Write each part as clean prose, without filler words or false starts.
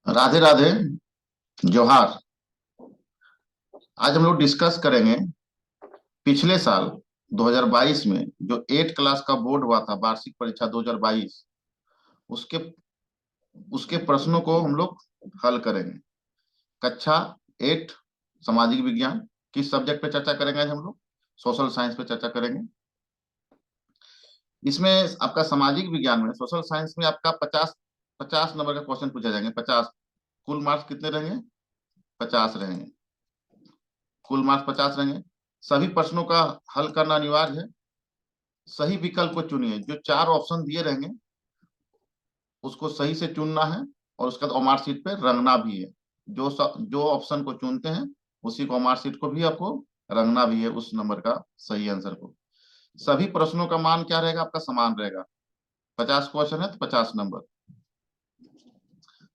राधे राधे। जोहार। आज हम लोग डिस्कस करेंगे पिछले साल 2022 में जो 8 क्लास का बोर्ड हुआ था, वार्षिक परीक्षा 2022। उसके उसके प्रश्नों को हम लोग हल करेंगे। कक्षा 8 सामाजिक विज्ञान। किस सब्जेक्ट पे चर्चा करेंगे आज हम लोग? सोशल साइंस पे चर्चा करेंगे। इसमें आपका सामाजिक विज्ञान में, सोशल साइंस में आपका 50 50 नंबर का क्वेश्चन पूछा जाएंगे। 50। कुल मार्क्स कितने रहेंगे? 50 रहेंगे। कुल मार्क्स 50 रहेंगे। सभी प्रश्नों का हल करना अनिवार्य है। सही विकल्प को चुनिए। जो 4 ऑप्शन दिए रहेंगे उसको सही से चुनना है, और उसके बाद ओमार शीट पे रंगना भी है। जो ऑप्शन को चुनते हैं उसी को ओमार शीट को भी आपको रंगना भी है, उस नंबर का सही आंसर को। सभी प्रश्नों का मान क्या रहेगा? आपका समान रहेगा। 50 क्वेश्चन है तो 50 नंबर।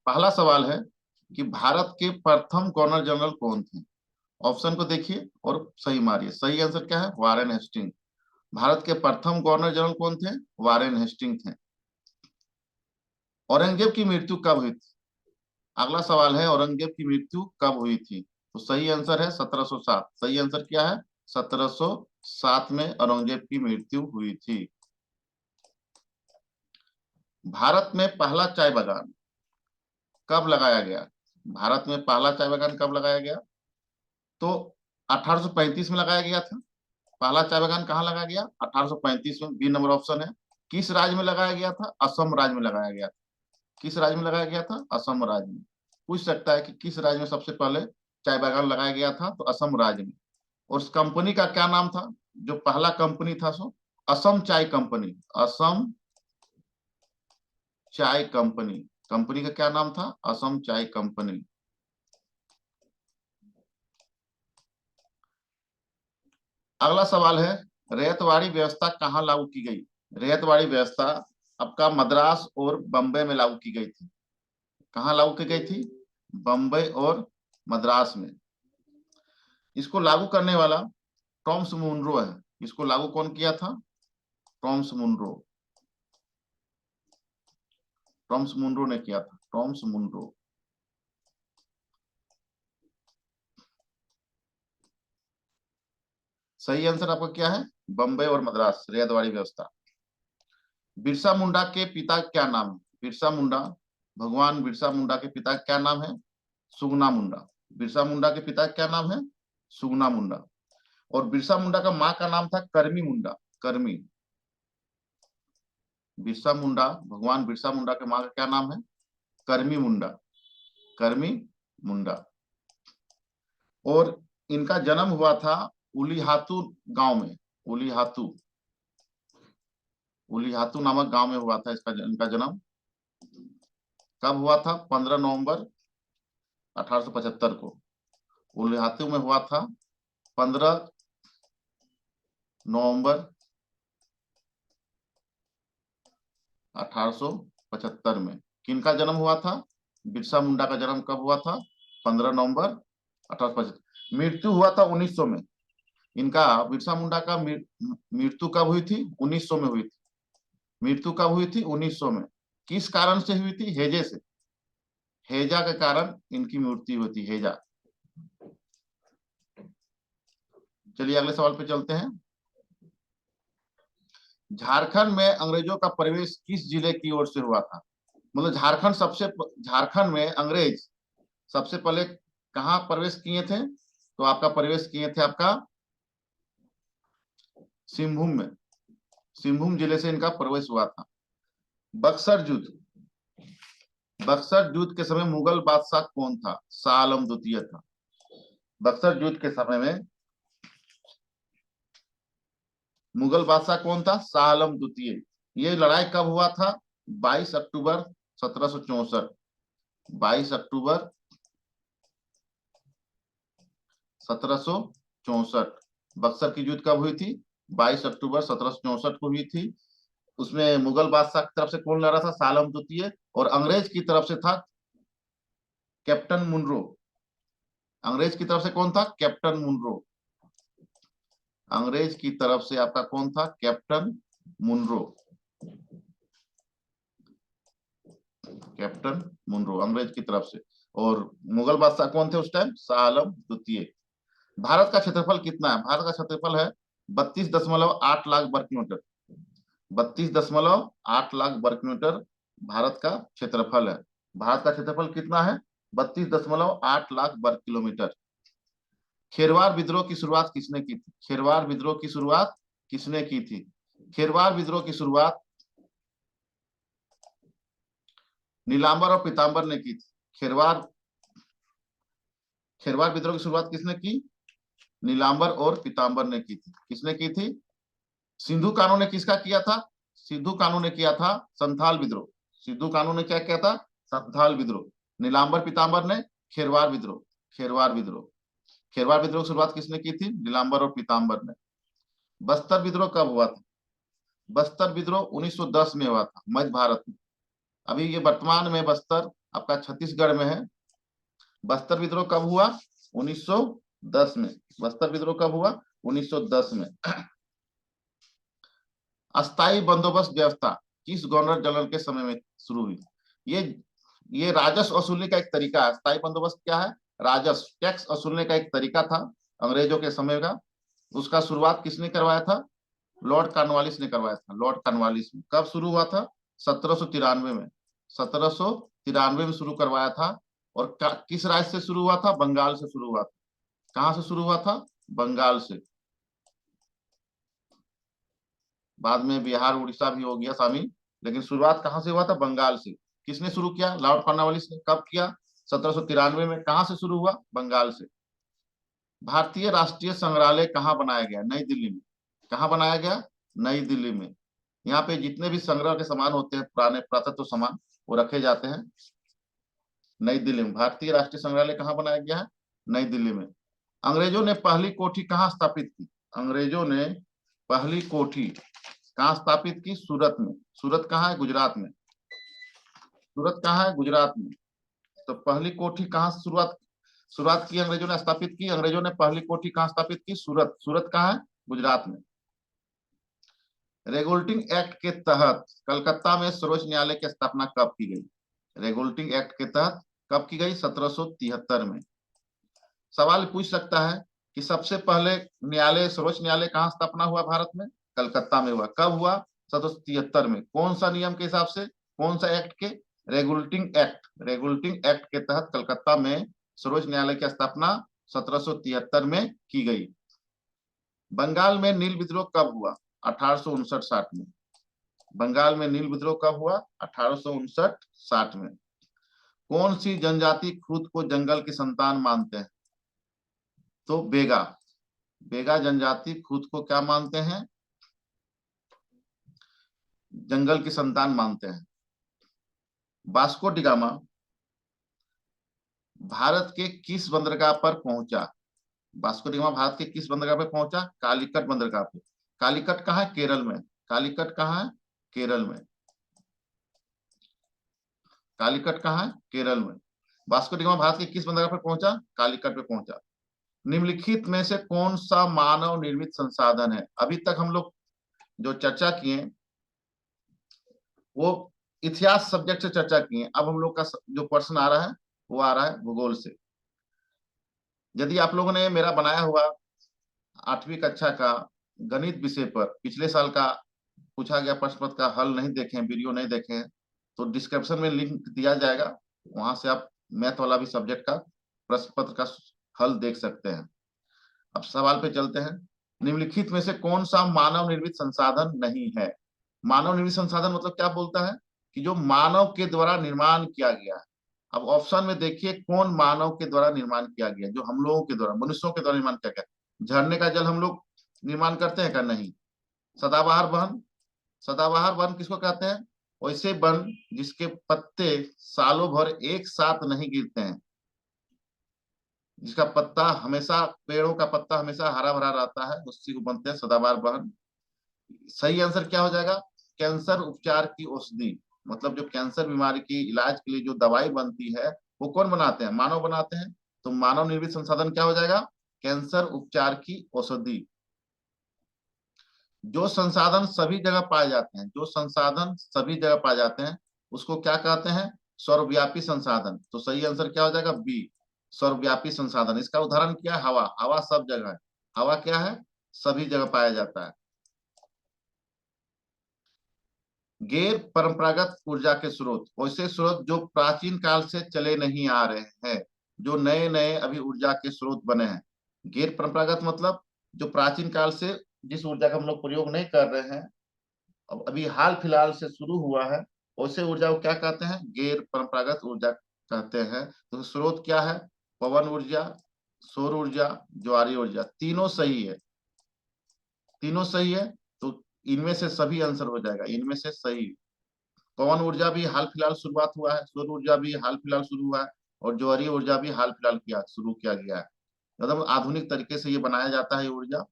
पहला सवाल है कि भारत के प्रथम गवर्नर जनरल कौन थे? ऑप्शन को देखिए और सही मारिए। सही आंसर क्या है? Warren Hasting. भारत के प्रथम गवर्नर जनरल कौन थे? वारेन हेस्टिंग थे। औरंगजेब की मृत्यु कब हुई थी? अगला सवाल है, औरंगजेब की मृत्यु कब हुई थी? तो सही आंसर है 1707। सही आंसर क्या है? 1707 में औरंगजेब की मृत्यु हुई थी। भारत में पहला चाय बागान कब लगाया गया? भारत में पहला चाय बागान कब लगाया गया? तो 1835 में लगाया गया था। पहला चाय बागान कहाँ लगाया गया? 1835 में। बी नंबर ऑप्शन है। किस राज्य में लगाया गया था? असम राज्य में लगाया गया था। किस राज्य में लगाया गया था? असम राज्य में। पूछ सकता है कि किस राज्य में सबसे पहले चाय बागान लगाया गया था, तो असम राज्य में। और उस कंपनी का क्या नाम था? जो पहला कंपनी था सो असम चाय कंपनी। असम चाय कंपनी। कंपनी का क्या नाम था? असम चाय कंपनी। अगला सवाल है, रैयतवाड़ी व्यवस्था कहाँ लागू की गई? रैयतवाड़ी व्यवस्था आपका मद्रास और बम्बई में लागू की गई थी। कहाँ लागू की गई थी? बम्बई और मद्रास में। इसको लागू करने वाला टॉम्स मुनरो है। इसको लागू कौन किया था? Tom's Munro. टॉम्स मुनरो ने किया था। Tom's Munro. सही आंसर आपका क्या है? बम्बई और मद्रास, रैयतवाड़ी व्यवस्था। बिरसा मुंडा के पिता क्या नाम है? बिरसा मुंडा, भगवान बिरसा मुंडा के पिता क्या नाम है? सुगना मुंडा। बिरसा मुंडा के पिता क्या नाम है? सुगना मुंडा। और बिरसा मुंडा का माँ का नाम था करमी मुंडा। करमी। बिरसा मुंडा, भगवान बिरसा मुंडा के माँ का क्या नाम है? करमी मुंडा। करमी मुंडा। और इनका जन्म हुआ था उलीहातू गांव में। उलीहातू। उलीहातू नामक गांव में हुआ था इनका जन्म। कब हुआ था? 15 नवंबर 1875 को उलीहातू में हुआ था। 15 नवंबर 1875 में। किनका जन्म हुआ था? बिरसा मुंडा का जन्म कब हुआ था? 15 नवंबर 1875। मृत्यु हुआ था 1900 में। इनका बिरसा मुंडा का मृत्यु कब हुई थी? 1900 में हुई थी। मृत्यु कब हुई थी? 1900 में। किस कारण से हुई थी? हैजे से। हैजा के कारण इनकी मृत्यु हुई थी। हैजा। चलिए अगले सवाल पे चलते हैं। झारखंड में अंग्रेजों का प्रवेश किस जिले की ओर से हुआ था? मतलब झारखंड में अंग्रेज सबसे पहले कहाँ प्रवेश किए थे? तो आपका प्रवेश किए थे आपका सिंहभूम में। सिंहभूम जिले से इनका प्रवेश हुआ था। बक्सर युद्ध। बक्सर युद्ध के समय मुगल बादशाह कौन था? शाह आलम द्वितीय था। बक्सर युद्ध के समय में मुगल बादशाह कौन था? शाह आलम द्वितीय। ये लड़ाई कब हुआ था? 22 अक्टूबर 1764। 22 अक्टूबर 1764। बक्सर की युद्ध कब हुई थी? 22 अक्टूबर 1764 को हुई थी। उसमें मुगल बादशाह की तरफ से कौन लड़ा था? सालम द्वितीय। और अंग्रेज की तरफ से था कैप्टन मुनरो। अंग्रेज की तरफ से कौन था? Captain Munro. अंग्रेज की तरफ से आपका कौन था? Captain Munro. कैप्टन मुनरो, अंग्रेज की तरफ से। और मुगल बादशाह कौन थे उस टाइम? शाह आलम द्वितीय। भारत का क्षेत्रफल कितना है? भारत का क्षेत्रफल है 32.8 लाख वर्ग किलोमीटर। 32.8 लाख वर्ग किलोमीटर भारत का क्षेत्रफल है। भारत का क्षेत्रफल कितना है? 32.8 लाख वर्ग किलोमीटर। खेरवार विद्रोह की शुरुआत किसने की थी? खेरवार विद्रोह की शुरुआत किसने की थी? खेरवार विद्रोह की शुरुआत नीलांबर और पीतांबर ने की थी। खेरवार खेरवार विद्रोह की शुरुआत किसने की? नीलांबर और पीतांबर ने की थी। किसने की थी? सिंधु कानून ने किसका किया था? सिंधु कानून ने किया था संथाल विद्रोह। सिंधु कानून ने क्या किया था? संथाल विद्रोह। नीलांबर पीतांबर ने खेरवार विद्रोह। खेरवार विद्रोह खेरवार विद्रोह की शुरुआत किसने की थी? नीलांबर और पीतांबर ने। बस्तर विद्रोह कब हुआ था? बस्तर विद्रोह 1910 में हुआ था, मध्य भारत में। अभी ये वर्तमान में बस्तर आपका छत्तीसगढ़ में है। बस्तर विद्रोह कब हुआ? 1910 में। बस्तर विद्रोह कब हुआ? 1910 में। अस्थाई बंदोबस्त व्यवस्था किस गवर्नर जनरल के समय में शुरू हुई? ये ये राजस्व वसूलने का एक तरीका है। अस्थाई बंदोबस्त क्या है? राजस्व, टैक्स वसूलने का एक तरीका था अंग्रेजों के समय का। उसका शुरुआत किसने करवाया था? लॉर्ड कॉर्नवालिस ने करवाया था। लॉर्ड कॉर्नवालिस में। कब शुरू हुआ था? 1793 में। 1793 में शुरू करवाया था। और किस राज्य से शुरू हुआ था? बंगाल से शुरू हुआ था। कहां से शुरू हुआ था? बंगाल से। बाद में बिहार उड़ीसा भी हो गया शामिल, लेकिन शुरुआत कहां से हुआ था? बंगाल से। किसने शुरू किया? लॉर्ड कॉर्नवालिस ने। कब किया? 1793 में। कहां से शुरू हुआ? बंगाल से। भारतीय राष्ट्रीय संग्रहालय कहाँ बनाया गया? नई दिल्ली में। कहाँ बनाया गया? नई दिल्ली में। यहाँ पे जितने भी संग्रह के सामान होते हैं, पुराने पुरातत्व सामान, वो रखे जाते हैं नई दिल्ली में। भारतीय राष्ट्रीय संग्रहालय कहाँ बनाया गया है? नई दिल्ली में। अंग्रेजों ने पहली कोठी कहाँ स्थापित की? अंग्रेजों ने पहली कोठी कहाँ स्थापित की? सूरत में। सूरत कहाँ है? गुजरात में। सूरत कहाँ है? गुजरात में। तो पहली कोठी कहाँ से शुरुआत शुरुआत की? अंग्रेजों ने स्थापित की। अंग्रेजों ने पहली कोठी कहाँ स्थापित की? सूरत। सूरत कहाँ है? गुजरात में। रेगुलेटिंग एक्ट के तहत कलकत्ता में सर्वोच्च न्यायालय की स्थापना कब की गई? रेगुलेटिंग एक्ट के तहत कब की गई? 1773 में। सवाल पूछ सकता है कि सबसे पहले न्यायालय, सर्वोच्च न्यायालय कहाँ स्थापना हुआ भारत में? कलकत्ता में हुआ। कब हुआ? 1773 में। कौन सा नियम के हिसाब से? कौन सा एक्ट के? Regulating act. रेगुलेटिंग एक्ट के तहत कलकत्ता में सर्वोच्च न्यायालय की स्थापना 1773 में की गई। बंगाल में नील विद्रोह कब हुआ? 1859-60 में। बंगाल में नील विद्रोह कब हुआ? 1859-60 में। कौन सी जनजाति खुद को जंगल की संतान मानते हैं? तो बेगा। बेगा जनजाति खुद को क्या मानते हैं? जंगल की संतान मानते हैं। वास्को डी गामा भारत के किस बंदरगाह पर पहुंचा? वास्को डी गामा भारत के किस बंदरगाह पर पहुंचा? कालीकट बंदरगाह पे। कालीकट कहाँ है? केरल में। कालीकट कहाँ है? केरल में। कालीकट कहाँ है? केरल में। वास्को डी गामा भारत के किस बंदरगाह पर पहुंचा? कालीकट पे पहुंचा। निम्नलिखित में से कौन सा मानव निर्मित संसाधन है? अभी तक हम लोग जो चर्चा किए वो इतिहास सब्जेक्ट से चर्चा किए। अब हम लोग का जो प्रश्न आ रहा है वो आ रहा है भूगोल से। यदि आप लोगों ने मेरा बनाया हुआ 8वीं कक्षा का गणित विषय पर पिछले साल का पूछा गया प्रश्न पत्र का हल नहीं देखे, वीडियो नहीं देखे हैं, तो डिस्क्रिप्शन में लिंक दिया जाएगा, वहां से आप मैथ वाला भी सब्जेक्ट का प्रश्न पत्र का हल देख सकते हैं। अब सवाल पे चलते हैं। निम्नलिखित में से कौन सा मानव निर्मित संसाधन नहीं है? मानव निर्मित संसाधन मतलब क्या बोलता है? कि जो मानव के द्वारा निर्माण किया गया है। अब ऑप्शन में देखिए कौन मानव के द्वारा निर्माण किया गया, जो हम लोगों के द्वारा, मनुष्यों के द्वारा निर्माण किया गया। झरने का जल हम लोग निर्माण करते हैं क्या? नहीं। सदाबहार वन। सदाबहार वन किसको कहते हैं? वैसे वन जिसके पत्ते सालों भर एक साथ नहीं गिरते हैं, जिसका पत्ता हमेशा, पेड़ों का पत्ता हमेशा हरा भरा रहता है, उसी को बनते हैं सदाबहार वन। सही आंसर क्या हो जाएगा? कैंसर उपचार की औषधि। मतलब जो कैंसर बीमारी की इलाज के लिए जो दवाई बनती है वो कौन बनाते हैं? मानव बनाते हैं। तो मानव निर्मित संसाधन क्या हो जाएगा? कैंसर उपचार की औषधि। जो संसाधन सभी जगह पाए जाते हैं, जो संसाधन सभी जगह पाए जाते हैं उसको क्या कहते हैं? सर्वव्यापी संसाधन, तो सही आंसर क्या हो जाएगा? बी, सर्वव्यापी संसाधन। इसका उदाहरण क्या है? हवा। हवा सब जगह है। हवा क्या है? सभी जगह पाया जाता है। गैर परंपरागत ऊर्जा के स्रोत, वैसे स्रोत जो प्राचीन काल से चले नहीं आ रहे हैं, जो नए नए अभी ऊर्जा के स्रोत बने हैं। गैर परंपरागत मतलब जो प्राचीन काल से जिस ऊर्जा का हम लोग प्रयोग नहीं कर रहे हैं, अब अभी हाल फिलहाल से शुरू हुआ है, वैसे ऊर्जा को क्या कहते हैं? गैर परंपरागत ऊर्जा कहते हैं। तो स्रोत क्या है? पवन ऊर्जा, सौर ऊर्जा, ज्वारीय ऊर्जा। तीनों सही है, तीनों सही है। तो इनमें से सभी आंसर हो जाएगा, इनमें से सही। पवन ऊर्जा भी हाल फिलहाल शुरुआत हुआ है, सौर ऊर्जा भी हाल फिलहाल शुरू हुआ है, और ज्वारीय ऊर्जा भी हाल फिलहाल शुरू किया गया है। मतलब आधुनिक तरीके से ये बनाया जाता है ये ऊर्जा।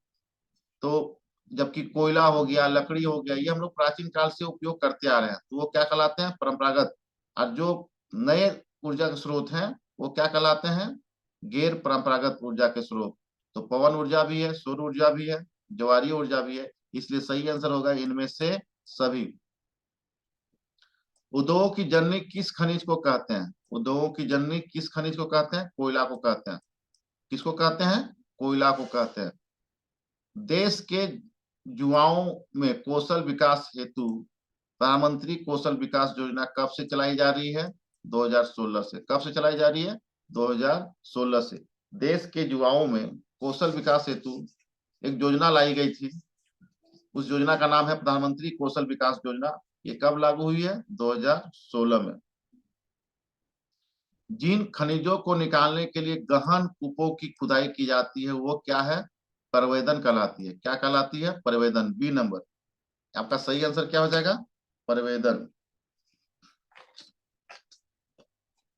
तो जबकि कोयला हो गया, लकड़ी हो गया, ये हम लोग प्राचीन काल से उपयोग करते आ रहे हैं, तो वो क्या कहलाते हैं? परंपरागत। और जो नए ऊर्जा के स्रोत हैं वो क्या कहलाते हैं? गैर परंपरागत ऊर्जा के स्रोत। तो पवन ऊर्जा भी है, सौर ऊर्जा भी है, ज्वारीय ऊर्जा भी है, इसलिए सही आंसर होगा इनमें से सभी। उद्योगों की जननी किस खनिज को कहते हैं? उद्योगों की जननी किस खनिज को कहते हैं? कोयला को कहते हैं। किसको कहते हैं? कोयला को कहते हैं। देश के युवाओं में कौशल विकास हेतु प्रधानमंत्री कौशल विकास योजना कब से चलाई जा रही है? 2016 से। कब से चलाई जा रही है? 2016 से। देश के युवाओं में कौशल विकास हेतु एक योजना लाई गई थी, उस योजना का नाम है प्रधानमंत्री कौशल विकास योजना। ये कब लागू हुई है? 2016 में। जिन खनिजों को निकालने के लिए गहन कूपों की खुदाई की जाती है वो क्या है? परवेदन कहलाती है। क्या कहलाती है? परवेदन। बी नंबर आपका सही आंसर क्या हो जाएगा? परवेदन।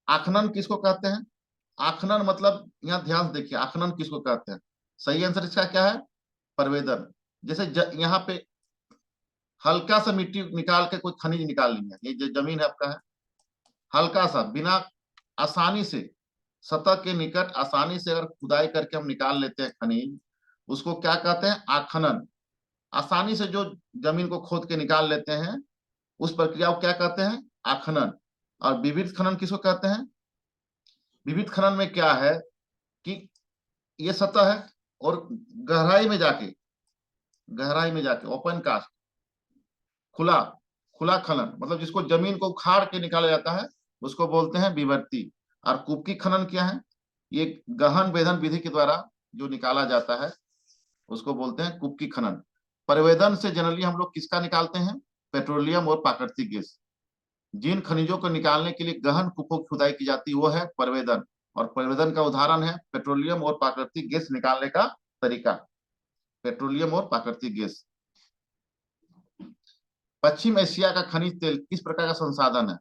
आखनन किसको कहते हैं? आखनन मतलब यहाँ ध्यान से देखिए, आखनन किसको कहते हैं? सही आंसर इसका क्या है? परवेदन। जैसे यहाँ पे हल्का सा मिट्टी निकाल के कोई खनिज निकाल लिया, ये जो जमीन है आपका है, हल्का सा, बिना आसानी से, सतह के निकट आसानी से अगर खुदाई करके हम निकाल लेते हैं खनिज, उसको क्या कहते हैं? आखनन। आसानी से जो जमीन को खोद के निकाल लेते हैं उस प्रक्रिया को क्या कहते हैं? आखनन। और विविध खनन किसको कहते हैं? विविध खनन में क्या है कि ये सतह है और गहराई में जाके, गहराई में जाके ओपन कास्ट, खुला, खुला खनन, मतलब जिसको जमीन को उखाड़ के निकाला जाता है उसको बोलते हैं विवर्ती। और कुपकी खनन क्या है? ये गहन वेधन विधि के द्वारा जो निकाला जाता है उसको बोलते हैं कुपकी खनन। परिवेदन से जनरली हम लोग किसका निकालते हैं? पेट्रोलियम और प्राकृतिक गैस। जिन खनिजों को निकालने के लिए गहन कूपों की खुदाई की जाती है वो है परिवेदन, और परिवेदन का उदाहरण है पेट्रोलियम और प्राकृतिक गैस निकालने का तरीका। पेट्रोलियम और प्राकृतिक गैस। पश्चिम एशिया का खनिज तेल किस प्रकार का संसाधन है?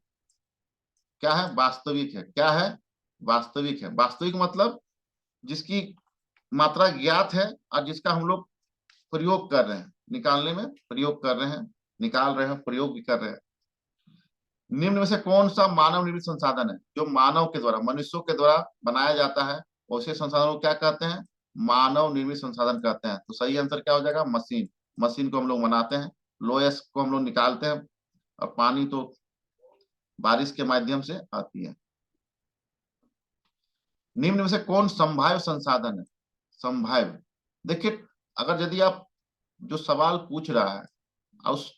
क्या है? वास्तविक है। क्या है? वास्तविक है। वास्तविक मतलब जिसकी मात्रा ज्ञात है और जिसका हम लोग प्रयोग कर रहे हैं, निकालने में प्रयोग कर रहे हैं, निकाल रहे हैं, प्रयोग भी कर रहे हैं। निम्न में से कौन सा मानव निर्मित संसाधन है जो मानव के द्वारा, मनुष्यों के द्वारा बनाया जाता है? उसे संसाधनों को क्या कहते हैं? मानव निर्मित संसाधन कहते हैं। तो सही आंसर क्या हो जाएगा? मशीन। मशीन को हम लोग बनाते हैं, लोएस को हम लोग निकालते हैं, और पानी तो बारिश के माध्यम से आती है। निम्न में से कौन संभाव्य संसाधन है? संभाव्य, देखिए, अगर यदि आप जो सवाल पूछ रहा है और उस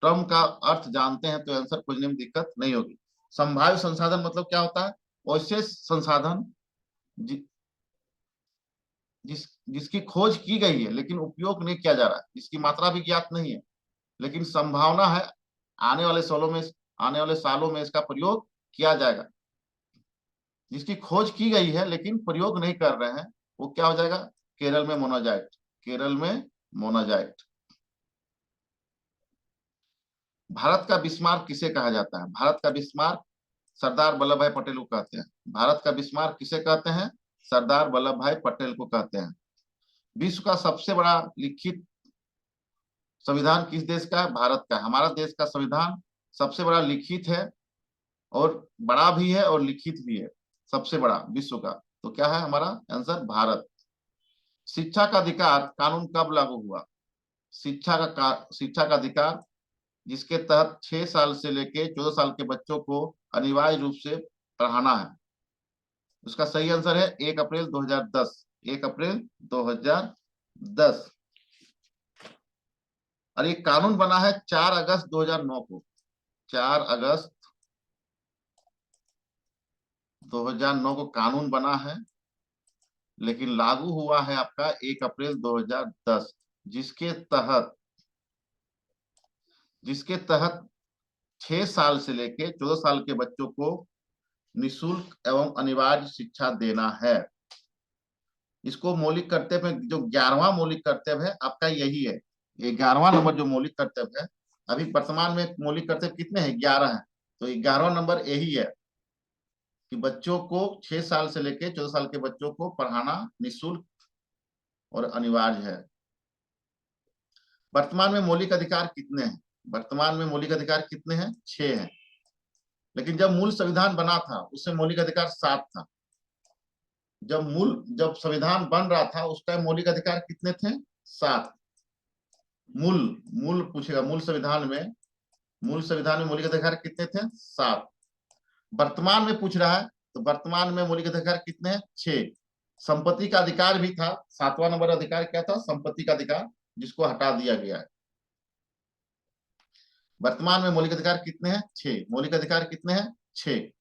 टर्म का अर्थ जानते हैं तो आंसर खोजने में दिक्कत नहीं होगी। संभाव्य संसाधन मतलब क्या होता है? वैसे संसाधन जिसकी खोज की गई है लेकिन उपयोग नहीं किया जा रहा है, जिसकी मात्रा भी ज्ञात नहीं है, लेकिन संभावना है आने वाले सालों में, आने वाले सालों में इसका प्रयोग किया जाएगा। जिसकी खोज की गई है लेकिन प्रयोग नहीं कर रहे हैं, वो क्या हो जाएगा? केरल में मोनाजाइट। केरल में मोनाजाइट। भारत का बिस्मार्क किसे कहा जाता है? भारत का बिस्मार्क सरदार वल्लभ भाई पटेल को कहते हैं। भारत का बिस्मार्क किसे कहते हैं? सरदार वल्लभ भाई पटेल को कहते हैं। विश्व का सबसे बड़ा लिखित संविधान किस देश का है? भारत का। हमारा देश का संविधान सबसे बड़ा लिखित है, और बड़ा भी है और लिखित भी है, सबसे बड़ा विश्व का। तो क्या है हमारा आंसर? भारत। शिक्षा का अधिकार कानून कब लागू हुआ? शिक्षा का अधिकार जिसके तहत 6 साल से लेके 14 साल के बच्चों को अनिवार्य रूप से पढ़ाना है? उसका सही आंसर है 1 अप्रैल 2010। 1 अप्रैल 2010। और ये कानून बना है 4 अगस्त 2009 को। 4 अगस्त 2009 को कानून बना है, लेकिन लागू हुआ है आपका 1 अप्रैल 2010, जिसके तहत 6 साल से लेके 14 साल के बच्चों को निःशुल्क एवं अनिवार्य शिक्षा देना है। इसको मौलिक कर्तव्य में जो 11वां मौलिक कर्तव्य है आपका यही है। ये 11वां नंबर जो मौलिक कर्तव्य है, अभी वर्तमान में मौलिक कर्तव्य कितने हैं? 11 हैं। तो 11वां नंबर यही है कि बच्चों को 6 साल से लेकर 14 साल के बच्चों को पढ़ाना निःशुल्क और अनिवार्य है। वर्तमान में मौलिक अधिकार कितने हैं? वर्तमान में मौलिक अधिकार कितने हैं? 6 हैं। लेकिन जब मूल संविधान बना था उसमें मौलिक अधिकार 7 था। जब संविधान बन रहा था उस टाइम मौलिक अधिकार कितने थे? 7। मूल मूल पूछेगा, मूल संविधान में मौलिक अधिकार कितने थे? 7। वर्तमान में पूछ रहा है तो वर्तमान में मौलिक अधिकार कितने हैं? 6। संपत्ति का अधिकार भी था, 7वां नंबर अधिकार क्या था? संपत्ति का अधिकार, जिसको हटा दिया गया है। वर्तमान में मौलिक अधिकार कितने हैं? 6। मौलिक अधिकार कितने हैं? 6।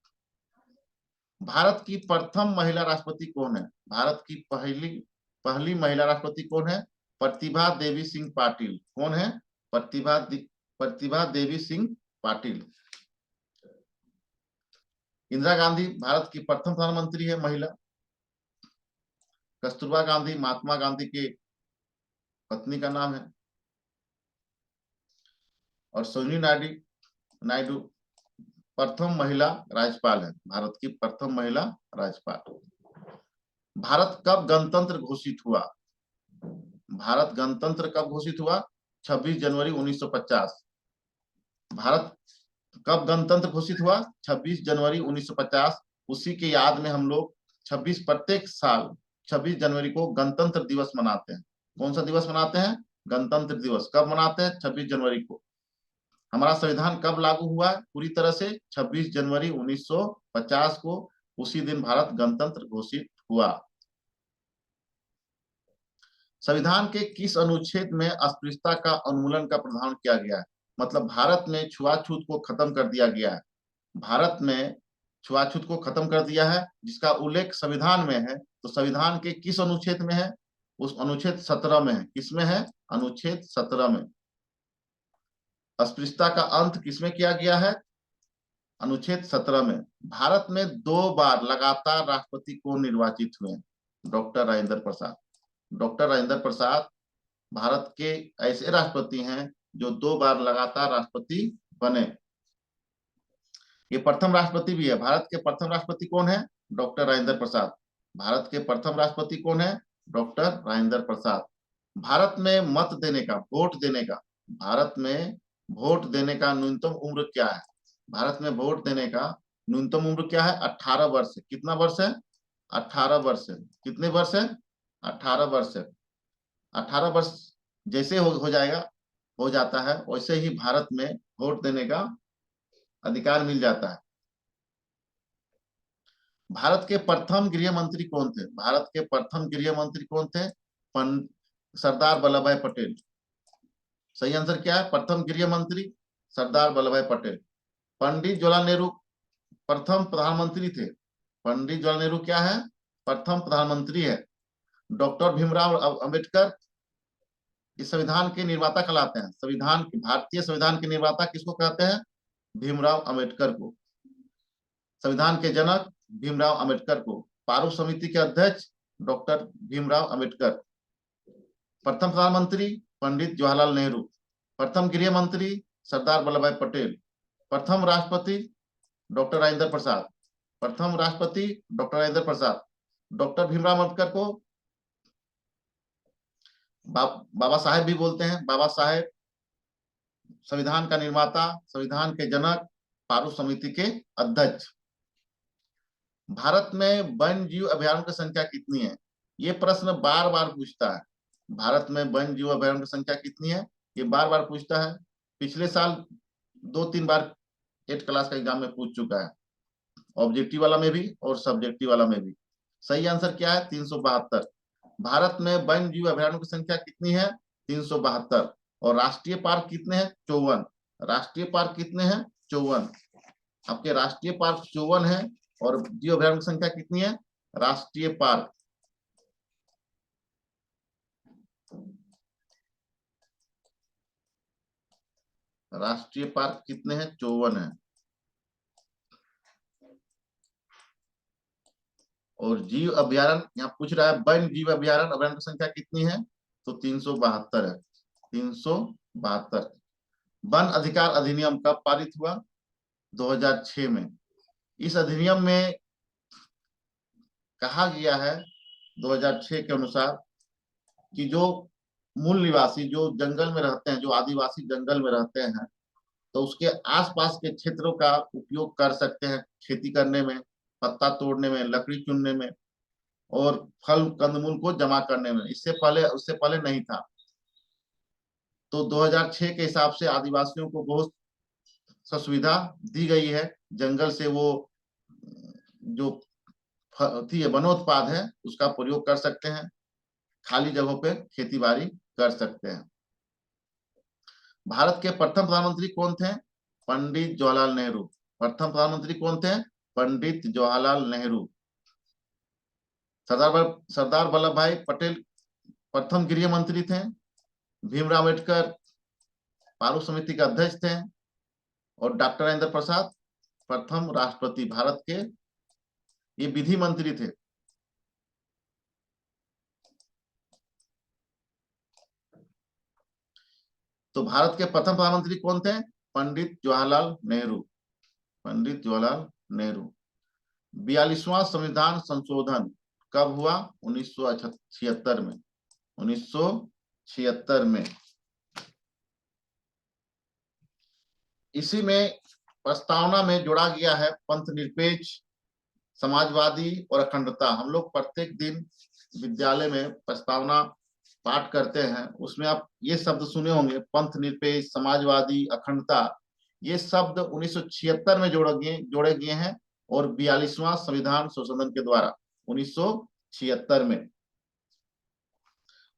भारत की प्रथम महिला राष्ट्रपति कौन है? भारत की पहली महिला राष्ट्रपति कौन है? प्रतिभा देवी सिंह पाटिल। कौन है? प्रतिभा देवी सिंह पाटिल। इंदिरा गांधी भारत की प्रथम प्रधानमंत्री है, महिला। कस्तूरबा गांधी महात्मा गांधी की पत्नी का नाम है। और सरोजिनी नायडू प्रथम महिला राज्यपाल है, भारत की प्रथम महिला राज्यपाल। भारत कब गणतंत्र घोषित हुआ? भारत गणतंत्र कब घोषित हुआ? 26 जनवरी 1950। भारत कब गणतंत्र घोषित हुआ? 26 जनवरी 1950। उसी के याद में हम लोग प्रत्येक साल 26 जनवरी को गणतंत्र दिवस मनाते हैं। कौन सा दिवस मनाते हैं? गणतंत्र दिवस। कब मनाते हैं? 26 जनवरी को। हमारा संविधान कब लागू हुआ है पूरी तरह से? 26 जनवरी 1950 को। उसी दिन भारत गणतंत्र घोषित हुआ। संविधान के किस अनुच्छेद में अस्पृश्यता का उन्मूलन का प्रावधान किया गया है? मतलब भारत में छुआछूत को खत्म कर दिया गया है। भारत में छुआछूत को खत्म कर दिया है, जिसका उल्लेख संविधान में है। तो संविधान के किस अनुच्छेद में है? उस अनुच्छेद 17 में है। किसमें है? अनुच्छेद 17 में। अस्पृश्यता का अंत किसमें किया गया है? अनुच्छेद 17 में। भारत में 2 बार लगातार राष्ट्रपति कौन निर्वाचित हुए? डॉक्टर राजेंद्र प्रसाद। डॉक्टर राजेंद्र प्रसाद भारत के ऐसे राष्ट्रपति हैं जो 2 बार लगातार राष्ट्रपति बने। ये प्रथम राष्ट्रपति भी है। भारत के प्रथम राष्ट्रपति कौन है? डॉक्टर राजेंद्र प्रसाद। भारत के प्रथम राष्ट्रपति कौन है? डॉक्टर राजेंद्र प्रसाद। भारत में मत देने का, वोट देने का, भारत में वोट देने का न्यूनतम उम्र क्या है? भारत में वोट देने का न्यूनतम उम्र क्या है? 18 वर्ष। कितना वर्ष है? 18 वर्ष है। कितने वर्ष है? 18 वर्ष है। 18 वर्ष जैसे हो जाता है वैसे ही भारत में वोट देने का अधिकार मिल जाता है। भारत के प्रथम गृह मंत्री कौन थे? भारत के प्रथम गृह मंत्री कौन थे? सरदार वल्लभ भाई पटेल। सही आंसर क्या है? प्रथम गृह मंत्री सरदार वल्लभ भाई पटेल। पंडित जवाहरलाल नेहरू प्रथम प्रधानमंत्री थे। पंडित जवाहरलाल नेहरू क्या है? प्रथम प्रधानमंत्री है। डॉक्टर भीमराव अंबेडकर इस संविधान के निर्माता कहलाते हैं। भारतीय संविधान के निर्माता किसको कहते हैं? भीमराव अंबेडकर को। संविधान के जनक भीमराव अंबेडकर को। प्रारूप समिति के अध्यक्ष डॉक्टर भीमराव अंबेडकर। प्रथम प्रधानमंत्री पंडित जवाहरलाल नेहरू। प्रथम गृह मंत्री सरदार वल्लभ भाई पटेल। प्रथम राष्ट्रपति डॉक्टर राजेंद्र प्रसाद। प्रथम राष्ट्रपति डॉक्टर राजेंद्र प्रसाद। डॉक्टर भीमराव अंबेडकर को बाबा साहेब भी बोलते हैं। बाबा साहेब संविधान का निर्माता, संविधान के जनक, प्रारूप समिति के अध्यक्ष। भारत में वन्य जीव अभयारण्य की संख्या कितनी है? ये प्रश्न बार बार पूछता है। भारत में वन्य जीव अभयारण्य की संख्या कितनी है? ये बार बार पूछता है। पिछले साल 2-3 बार 8 क्लास का एग्जाम में पूछ चुका है, ऑब्जेक्टिव वाला में भी और सब्जेक्टिव वाला में भी। सही आंसर क्या है? 372। भारत में वन्य जीव अभयारण्यों की संख्या कितनी है? 372। और राष्ट्रीय पार्क कितने हैं? 54। राष्ट्रीय पार्क कितने हैं? 54। आपके राष्ट्रीय पार्क 54 है। और जीव अभयारण्य की संख्या कितनी है? राष्ट्रीय पार्क राष्ट्रीय पार्क कितने हैं? 54 है। और जीव अभयारण्य यहाँ पूछ रहा है, वन्य जीव अभयारण्य अभयारण्य की संख्या कितनी है? तो 372 है। 372। वन अधिकार अधिनियम कब पारित हुआ? 2006 में। इस अधिनियम में कहा गया है 2006 के अनुसार कि जो मूल निवासी जो जंगल में रहते हैं, जो आदिवासी जंगल में रहते हैं, तो उसके आसपास के क्षेत्रों का उपयोग कर सकते हैं खेती करने में, पत्ता तोड़ने में, लकड़ी चुनने में और फल कंदमूल को जमा करने में। उससे पहले नहीं था। तो 2006 के हिसाब से आदिवासियों को बहुत सुविधा दी गई है। जंगल से वो जो वनोत्पाद है उसका प्रयोग कर सकते हैं, खाली जगहों पे खेती बाड़ी कर सकते हैं। भारत के प्रथम प्रधानमंत्री कौन थे? पंडित जवाहरलाल नेहरू। प्रथम प्रधानमंत्री कौन थे? पंडित जवाहरलाल नेहरू। सरदार वल्लभ भाई पटेल प्रथम गृह मंत्री थे। भीमराव अम्बेडकर पारूल समिति के अध्यक्ष थे। और डॉक्टर राजेंद्र प्रसाद प्रथम राष्ट्रपति भारत के, ये विधि मंत्री थे। तो भारत के प्रथम प्रधानमंत्री कौन थे? पंडित जवाहरलाल नेहरू। पंडित जवाहरलाल नेहरू। 42वां संविधान संशोधन कब हुआ? 1976 में। 1976 में। इसी में प्रस्तावना में जोड़ा गया है पंथ निरपेक्ष, समाजवादी और अखंडता। हम लोग प्रत्येक दिन विद्यालय में प्रस्तावना पाठ करते हैं, उसमें आप ये शब्द सुने होंगे, पंथ निरपेक्ष, समाजवादी, अखंडता। ये शब्द 1976 में जोड़े गए हैं और 42वां संविधान संशोधन के द्वारा 1976 में।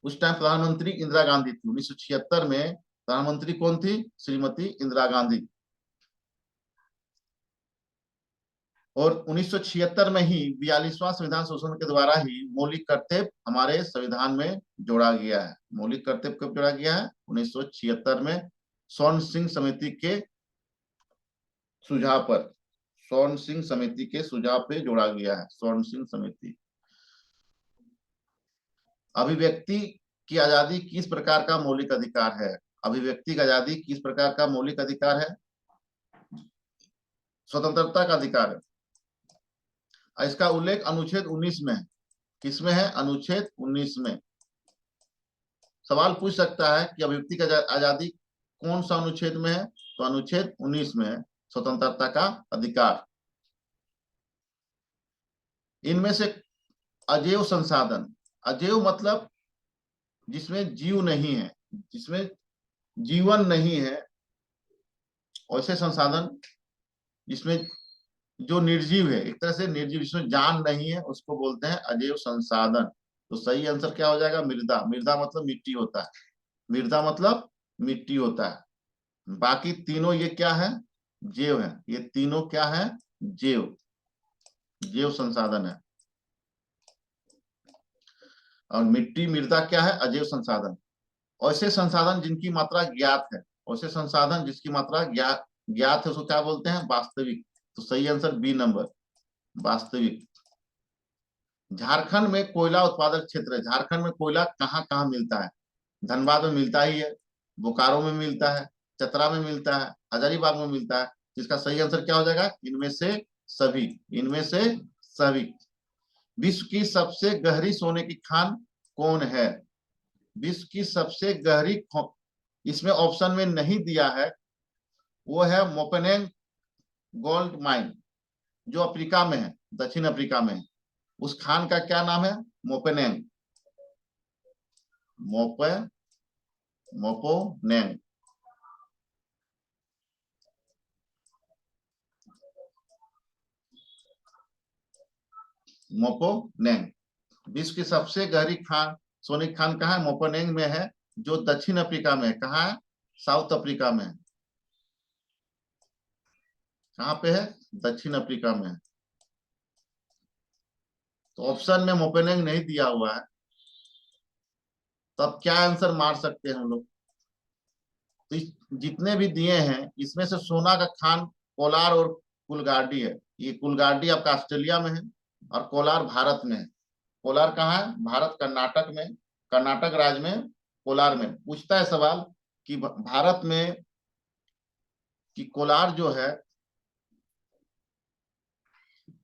उस टाइम प्रधानमंत्री इंदिरा गांधी थी। 1976 में प्रधानमंत्री कौन थी? श्रीमती इंदिरा गांधी। और 1976 में ही 42वां संविधान संशोधन के द्वारा ही मौलिक कर्तव्य हमारे संविधान में जोड़ा गया है। मौलिक कर्तव्य कब जोड़ा गया है? 1976 में, स्वर्ण सिंह समिति के सुझाव पर। स्वर्ण सिंह समिति के सुझाव पे जोड़ा गया है। स्वर्ण सिंह समिति। अभिव्यक्ति की आजादी किस प्रकार का मौलिक अधिकार है? अभिव्यक्ति की आजादी किस प्रकार का मौलिक अधिकार है? स्वतंत्रता का अधिकार है। इसका उल्लेख अनुच्छेद 19 में है। किसमें है? अनुच्छेद 19 में। सवाल पूछ सकता है कि अभिव्यक्ति का आजादी कौन सा अनुच्छेद में है? तो अनुच्छेद 19 में है, स्वतंत्रता का अधिकार। इनमें से अजैव संसाधन, अजैव मतलब जिसमें जीव नहीं है, जिसमें जीवन नहीं है, ऐसे संसाधन जिसमें जो निर्जीव है, एक तरह से निर्जीव, जिसमें जान नहीं है, उसको बोलते हैं अजैव संसाधन। तो सही आंसर क्या हो जाएगा? मृदा। मृदा मतलब मिट्टी होता है। मृदा मतलब मिट्टी होता है। बाकी तीनों ये क्या है? जैव है। ये तीनों क्या है? जैव, जैव संसाधन है। और मिट्टी, मृदा क्या है? अजैव संसाधन। ऐसे संसाधन जिनकी मात्रा ज्ञात है, ऐसे संसाधन जिसकी मात्रा ज्ञात है, उसको क्या बोलते हैं? वास्तविक। तो सही आंसर बी नंबर, वास्तविक। झारखंड में कोयला उत्पादक क्षेत्र है। झारखंड में कोयला कहाँ कहाँ मिलता है? धनबाद में मिलता ही है, बोकारो में मिलता है, चतरा में मिलता है, हजारीबाग में मिलता है। जिसका सही आंसर क्या हो जाएगा? इनमें से सभी। इनमें से सभी। विश्व की सबसे गहरी सोने की खान कौन है? विश्व की सबसे गहरी, इसमें ऑप्शन में नहीं दिया है, वो है मोपेनेंग गोल्ड माइन, जो अफ्रीका में है, दक्षिण अफ्रीका में है। उस खान का क्या नाम है? मोपेनेंग। मोपोनेंग। मोपोनेंग। विश्व की सबसे गहरी खान, सोने की खान कहाँ है? मोपोनेंग में है, जो दक्षिण अफ्रीका में है। कहाँ है? साउथ अफ्रीका में है। कहाँ पे है? दक्षिण अफ्रीका में है। तो ऑप्शन में मोपेनेंग नहीं दिया हुआ है, तो अब क्या आंसर मार सकते हैं हम लोग? तो जितने भी दिए हैं इसमें से सोना का खान कोलार और कुलगार्डी है। ये कुलगार्डी आपका ऑस्ट्रेलिया में है और कोलार भारत में है। कोलार कहाँ है? भारत, कर्नाटक में, कर्नाटक राज्य में कोलार में। पूछता है सवाल कि भारत में कि कोलार जो है,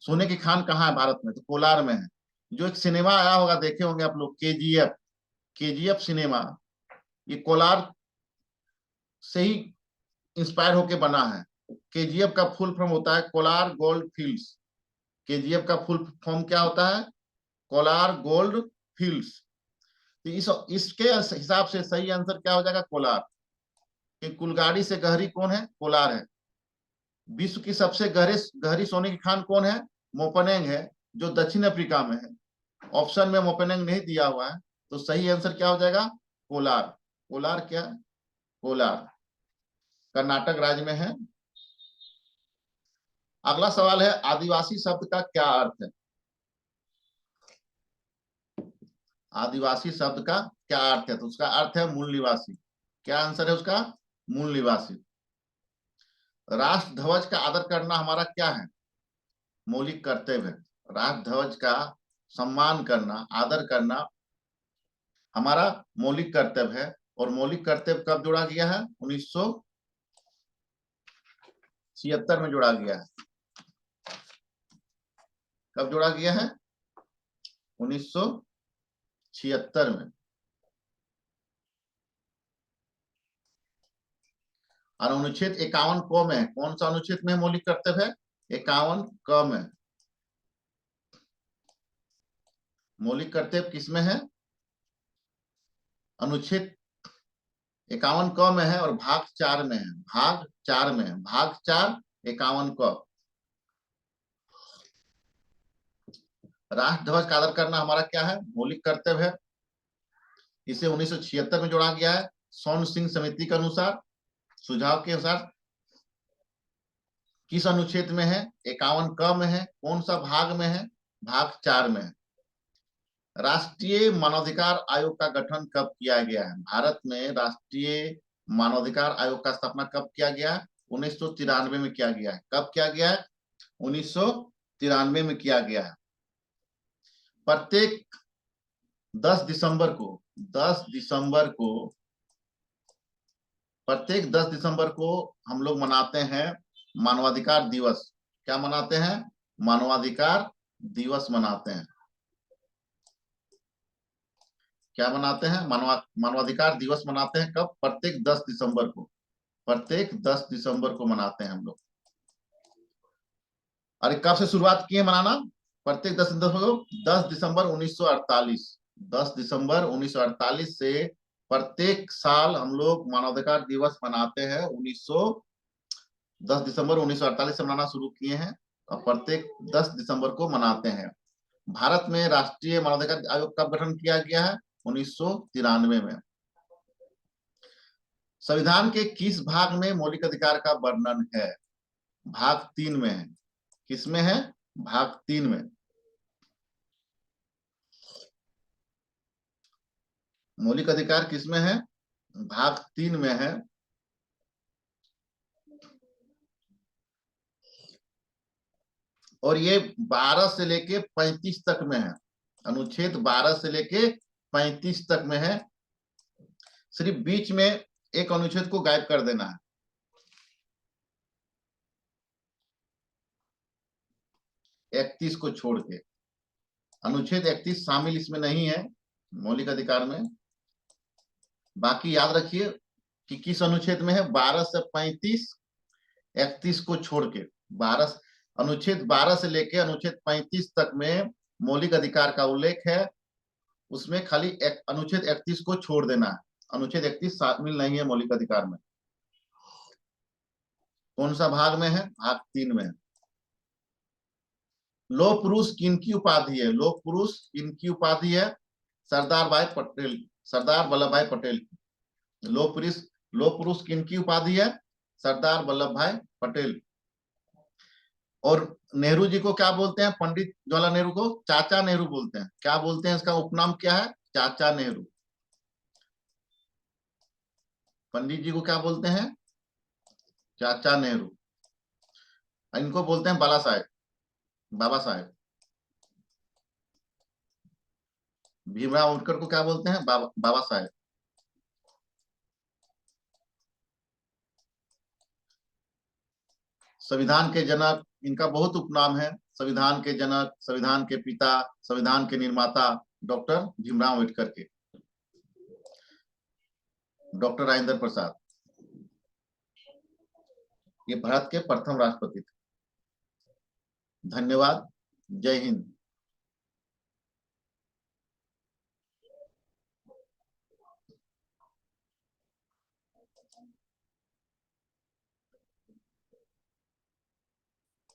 सोने की खान कहाँ है भारत में? तो कोलार में है। जो एक सिनेमा आया होगा, देखे होंगे आप लोग, केजीएफ, केजीएफ सिनेमा, ये कोलार से ही इंस्पायर होके बना है। केजीएफ का फुल फॉर्म होता है कोलार गोल्ड फील्ड्स। केजीएफ का फुल फॉर्म क्या होता है? Kolar gold fields. तो इसके हिसाब से सही आंसर क्या हो जाएगा? कोलार। कि कुलगाड़ी से गहरी कौन है? कोलार है। विश्व की सबसे गहरी सोने की खान कौन है? मोपनेंग है, जो दक्षिण अफ्रीका में है। ऑप्शन में मोपेनेंग नहीं दिया हुआ है, तो सही आंसर क्या हो जाएगा? कोलार। कोलार क्या? कोलार कर्नाटक राज्य में है। अगला सवाल है, आदिवासी शब्द का क्या अर्थ है? आदिवासी शब्द का क्या अर्थ है? तो उसका अर्थ है मूल निवासी। क्या आंसर है उसका? मूल निवासी। राष्ट्र ध्वज का आदर करना हमारा क्या है? मौलिक कर्तव्य है। राष्ट्र ध्वज का सम्मान करना, आदर करना हमारा मौलिक कर्तव्य है। और मौलिक कर्तव्य कब जोड़ा गया है? 1976 में जोड़ा गया है। कब जोड़ा गया है? 1976 में। और अनुच्छेद 51 क में है। कौन सा अनुच्छेद में मौलिक कर्तव्य है? 51 क में। मौलिक कर्तव्य किसमें है? अनुच्छेद 51 क में है और भाग 4 में है। भाग 4 में है। भाग 4 51 क। राष्ट्र ध्वज का आदर करना हमारा क्या है? मौलिक कर्तव्य है। इसे 1976 में जोड़ा गया है सोन सिंह समिति के अनुसार, सुझाव के अनुसार। किस अनुच्छेद में है? 51 क में है। कौन सा भाग में है? भाग 4 में है। राष्ट्रीय मानवाधिकार आयोग का गठन कब किया गया है? भारत में राष्ट्रीय मानवाधिकार आयोग का स्थापना कब किया गया है? 1993 में किया गया है। कब किया गया है? 1993 में किया गया है। प्रत्येक 10 दिसंबर को, 10 दिसंबर को, प्रत्येक 10 दिसंबर को हम लोग मनाते हैं मानवाधिकार दिवस। क्या मनाते हैं? मानवाधिकार दिवस मनाते हैं। क्या मनाते हैं? मानवाधिकार दिवस मनाते हैं। कब? प्रत्येक 10 दिसंबर को। प्रत्येक 10 दिसंबर को मनाते हैं हम लोग। और कब से शुरुआत किए मनाना? प्रत्येक 10 दिसंबर को। 10 दिसंबर 1948। 10 दिसंबर 1948 से प्रत्येक साल हम लोग मानवाधिकार दिवस मनाते हैं। 10 दिसंबर 1948 से मनाना शुरू किए हैं और प्रत्येक 10 दिसंबर को मनाते हैं। भारत में राष्ट्रीय मानवाधिकार आयोग कब गठन किया गया है? 1993 में। संविधान के किस भाग में मौलिक अधिकार का वर्णन है? भाग 3 में है। किसमें है? भाग 3 में। मौलिक अधिकार किसमें है? भाग 3 में है। और ये 12 से लेके 35 तक में है। अनुच्छेद 12 से लेके 35 तक में है। सिर्फ बीच में एक अनुच्छेद को गायब कर देना है। 31 को छोड़ के। अनुच्छेद 31 शामिल इसमें नहीं है मौलिक अधिकार में। बाकी याद रखिए कि किस अनुच्छेद में है? 12 से 35, 31 को छोड़ के। 12 अनुच्छेद 12 से लेके अनुच्छेद 35 तक में मौलिक अधिकार का उल्लेख है। उसमें खाली अनुच्छेद 31 को छोड़ देना है। अनुच्छेद 31 शामिल नहीं है मौलिक अधिकार में। कौन सा भाग में है? भाग 3 में है। लोह पुरुष किनकी उपाधि है? लोह पुरुष किनकी उपाधि है? सरदार भाई पटेल, सरदार वल्लभ भाई पटेल की। लोह पुरुष किनकी उपाधि है? सरदार वल्लभ भाई पटेल। और नेहरू जी को क्या बोलते हैं? पंडित जवाहरलाल नेहरू को चाचा नेहरू बोलते हैं। क्या बोलते हैं? इसका उपनाम क्या है? चाचा नेहरू। पंडित जी को क्या बोलते हैं? चाचा नेहरू। इनको बोलते हैं बाला साहेब, बाबा साहेब। भीमराव अम्बेडकर को क्या बोलते हैं? बाबा साहेब। संविधान के जनक, इनका बहुत उपनाम है। संविधान के जनक, संविधान के पिता, संविधान के निर्माता, डॉक्टर भीमराव अम्बेडकर के। डॉक्टर राजेंद्र प्रसाद, ये भारत के प्रथम राष्ट्रपति थे। धन्यवाद। जय हिंद।